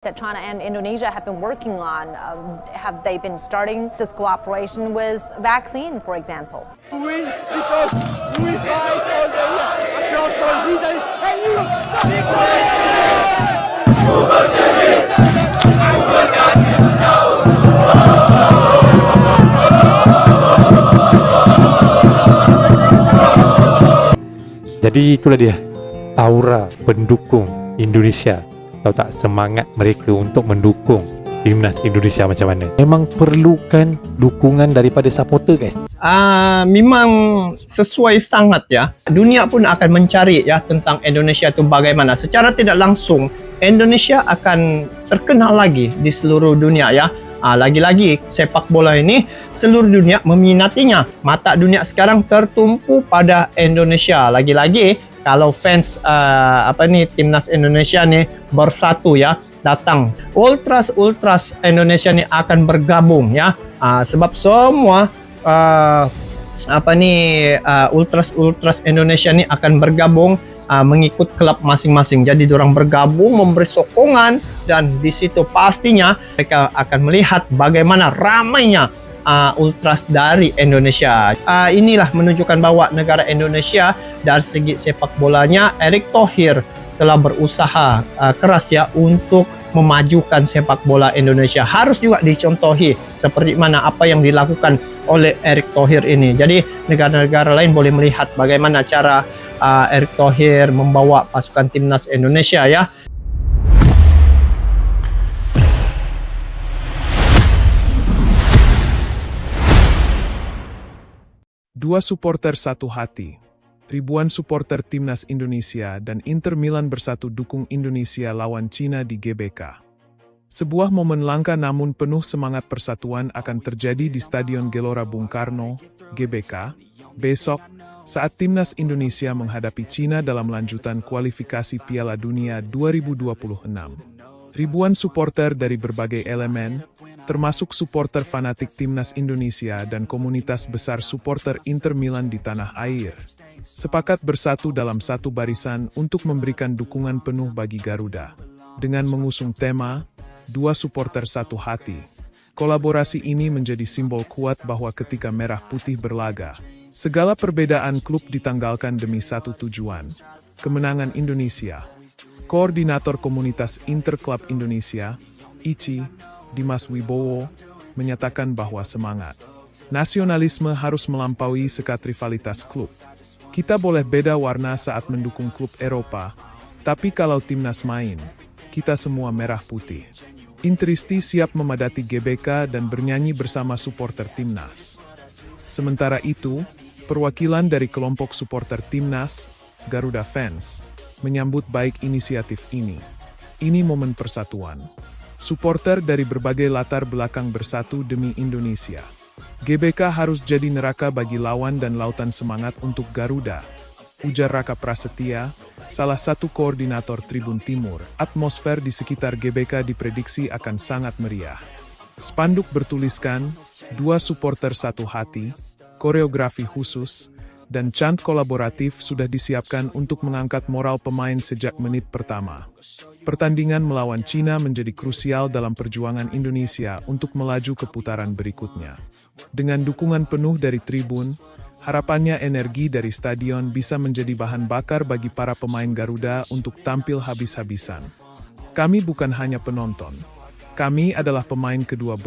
that China and Indonesia have been working on? Have they been starting this cooperation with vaccine, for example? We win because we fight all the way across all Italy and Europe. Jadi itulah dia aura pendukung Indonesia. Tahu tak semangat mereka untuk mendukung timnas Indonesia macam mana? Memang perlukan dukungan daripada supporter, guys. Memang sesuai sangat ya. Dunia pun akan mencari ya tentang Indonesia itu bagaimana. Secara tidak langsung Indonesia akan terkenal lagi di seluruh dunia ya. Lagi-lagi sepak bola ini seluruh dunia meminatinya. Mata dunia sekarang tertumpu pada Indonesia. Lagi-lagi kalau fans timnas Indonesia nih bersatu ya, datang ultras Indonesia nih akan bergabung ya. Sebab semua ultras Indonesia nih akan bergabung mengikut klub masing-masing. Jadi diorang bergabung memberi sokongan dan di situ pastinya mereka akan melihat bagaimana ramainya ultras dari Indonesia. Inilah menunjukkan bahwa negara Indonesia dari segi sepak bolanya, Erick Thohir telah berusaha keras ya untuk memajukan sepak bola Indonesia. Harus juga dicontohi seperti mana apa yang dilakukan oleh Erick Thohir ini. Jadi negara-negara lain boleh melihat bagaimana cara Erick Thohir membawa pasukan timnas Indonesia ya. Dua supporter satu hati. Ribuan supporter timnas Indonesia dan Inter Milan bersatu dukung Indonesia lawan Cina di GBK. Sebuah momen langka namun penuh semangat persatuan akan terjadi di Stadion Gelora Bung Karno, GBK, besok, saat timnas Indonesia menghadapi Cina dalam lanjutan kualifikasi Piala Dunia 2026. Ribuan supporter dari berbagai elemen, termasuk supporter fanatik timnas Indonesia dan komunitas besar supporter Inter Milan di tanah air, sepakat bersatu dalam satu barisan untuk memberikan dukungan penuh bagi Garuda. Dengan mengusung tema, Dua Supporter Satu Hati. Kolaborasi ini menjadi simbol kuat bahwa ketika merah putih berlaga, segala perbedaan klub ditanggalkan demi satu tujuan, kemenangan Indonesia. Koordinator Komunitas Interklub Indonesia, ICI, Dimas Wibowo, menyatakan bahwa semangat nasionalisme harus melampaui sekat rivalitas klub. Kita boleh beda warna saat mendukung klub Eropa, tapi kalau timnas main, kita semua merah putih. Interisti siap memadati GBK dan bernyanyi bersama supporter timnas. Sementara itu, perwakilan dari kelompok supporter timnas, Garuda Fans, menyambut baik inisiatif ini. Ini momen persatuan. Supporter dari berbagai latar belakang bersatu demi Indonesia. GBK harus jadi neraka bagi lawan dan lautan semangat untuk Garuda, ujar Raka Prasetya, salah satu koordinator Tribun Timur. Atmosfer di sekitar GBK diprediksi akan sangat meriah. Spanduk bertuliskan, Dua Supporter Satu Hati, koreografi khusus, dan chant kolaboratif sudah disiapkan untuk mengangkat moral pemain sejak menit pertama. Pertandingan melawan Cina menjadi krusial dalam perjuangan Indonesia untuk melaju ke putaran berikutnya. Dengan dukungan penuh dari tribun, harapannya energi dari stadion bisa menjadi bahan bakar bagi para pemain Garuda untuk tampil habis-habisan. Kami bukan hanya penonton. Kami adalah pemain ke-12,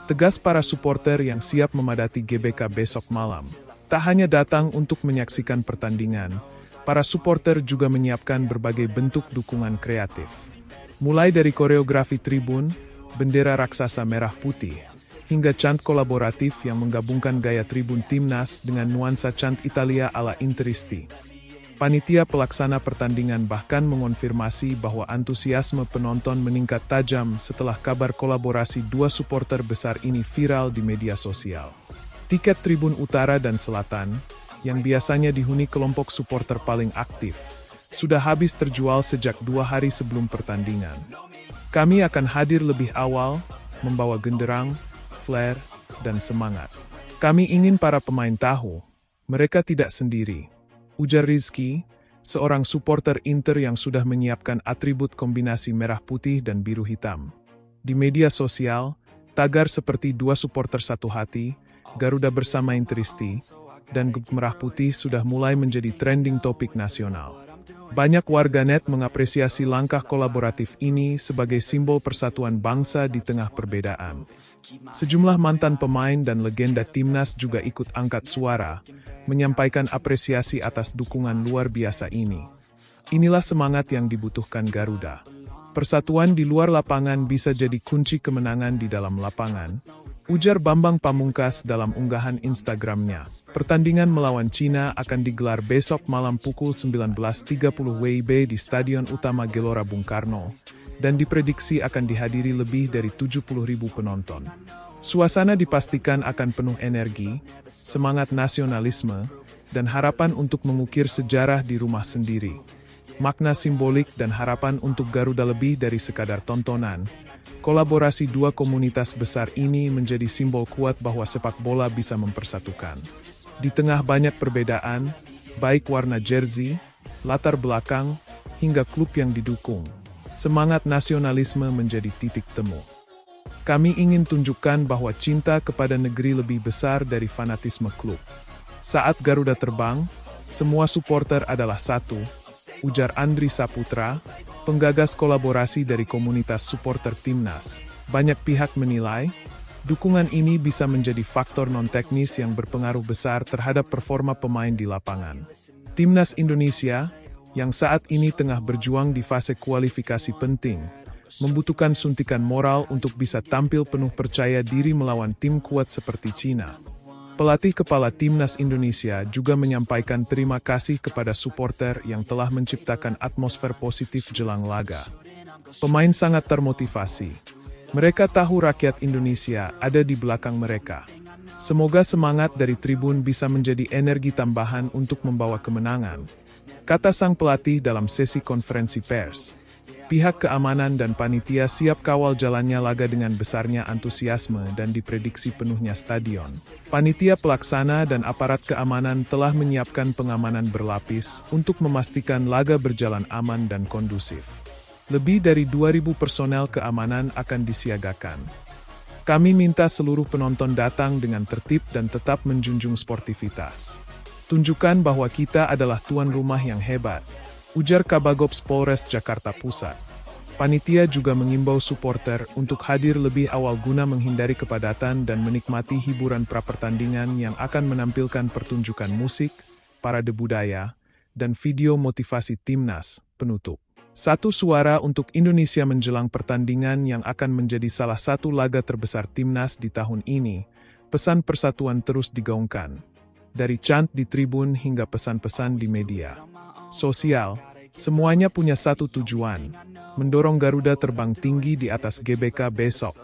tegas para supporter yang siap memadati GBK besok malam. Tak hanya datang untuk menyaksikan pertandingan, para supporter juga menyiapkan berbagai bentuk dukungan kreatif. Mulai dari koreografi tribun, bendera raksasa merah putih, hingga chant kolaboratif yang menggabungkan gaya tribun timnas dengan nuansa chant Italia ala Interisti. Panitia pelaksana pertandingan bahkan mengonfirmasi bahwa antusiasme penonton meningkat tajam setelah kabar kolaborasi dua supporter besar ini viral di media sosial. Tiket tribun utara dan selatan, yang biasanya dihuni kelompok supporter paling aktif, sudah habis terjual sejak 2 hari sebelum pertandingan. Kami akan hadir lebih awal, membawa genderang, flare, dan semangat. Kami ingin para pemain tahu, mereka tidak sendiri, ujar Rizky, seorang supporter Inter yang sudah menyiapkan atribut kombinasi merah putih dan biru hitam. Di media sosial, tagar seperti dua supporter satu hati, Garuda bersama Interisti, dan grup merah putih sudah mulai menjadi trending topik nasional. Banyak warganet mengapresiasi langkah kolaboratif ini sebagai simbol persatuan bangsa di tengah perbedaan. Sejumlah mantan pemain dan legenda timnas juga ikut angkat suara, menyampaikan apresiasi atas dukungan luar biasa ini. Inilah semangat yang dibutuhkan Garuda. Persatuan di luar lapangan bisa jadi kunci kemenangan di dalam lapangan, ujar Bambang Pamungkas dalam unggahan Instagramnya. Pertandingan melawan Cina akan digelar besok malam pukul 19.30 WIB di Stadion Utama Gelora Bung Karno, dan diprediksi akan dihadiri lebih dari 70.000 penonton. Suasana dipastikan akan penuh energi, semangat nasionalisme, dan harapan untuk mengukir sejarah di rumah sendiri. Makna simbolik dan harapan untuk Garuda lebih dari sekadar tontonan. Kolaborasi dua komunitas besar ini menjadi simbol kuat bahwa sepak bola bisa mempersatukan. Di tengah banyak perbedaan, baik warna jersey, latar belakang, hingga klub yang didukung, semangat nasionalisme menjadi titik temu. Kami ingin tunjukkan bahwa cinta kepada negeri lebih besar dari fanatisme klub. Saat Garuda terbang, semua supporter adalah satu, ujar Andri Saputra, penggagas kolaborasi dari komunitas supporter timnas. Banyak pihak menilai, dukungan ini bisa menjadi faktor non-teknis yang berpengaruh besar terhadap performa pemain di lapangan. Timnas Indonesia, yang saat ini tengah berjuang di fase kualifikasi penting, membutuhkan suntikan moral untuk bisa tampil penuh percaya diri melawan tim kuat seperti Cina. Pelatih kepala Timnas Indonesia juga menyampaikan terima kasih kepada supporter yang telah menciptakan atmosfer positif jelang laga. Pemain sangat termotivasi. Mereka tahu rakyat Indonesia ada di belakang mereka. Semoga semangat dari tribun bisa menjadi energi tambahan untuk membawa kemenangan, kata sang pelatih dalam sesi konferensi pers. Pihak keamanan dan panitia siap kawal jalannya laga dengan besarnya antusiasme dan diprediksi penuhnya stadion. Panitia pelaksana dan aparat keamanan telah menyiapkan pengamanan berlapis untuk memastikan laga berjalan aman dan kondusif. Lebih dari 2.000 personel keamanan akan disiagakan. Kami minta seluruh penonton datang dengan tertib dan tetap menjunjung sportivitas. Tunjukkan bahwa kita adalah tuan rumah yang hebat, ujar Kabagops Polres Jakarta Pusat. Panitia juga mengimbau supporter untuk hadir lebih awal guna menghindari kepadatan dan menikmati hiburan pra-pertandingan yang akan menampilkan pertunjukan musik, parade budaya, dan video motivasi timnas penutup. Satu suara untuk Indonesia menjelang pertandingan yang akan menjadi salah satu laga terbesar timnas di tahun ini. Pesan persatuan terus digaungkan, dari chant di tribun hingga pesan-pesan di media sosial. Semuanya punya satu tujuan, mendorong Garuda terbang tinggi di atas GBK besok.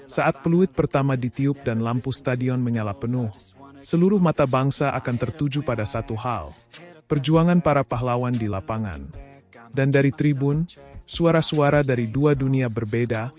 Saat peluit pertama ditiup dan lampu stadion menyala penuh, seluruh mata bangsa akan tertuju pada satu hal, perjuangan para pahlawan di lapangan. Dan dari tribun, suara-suara dari dua dunia berbeda,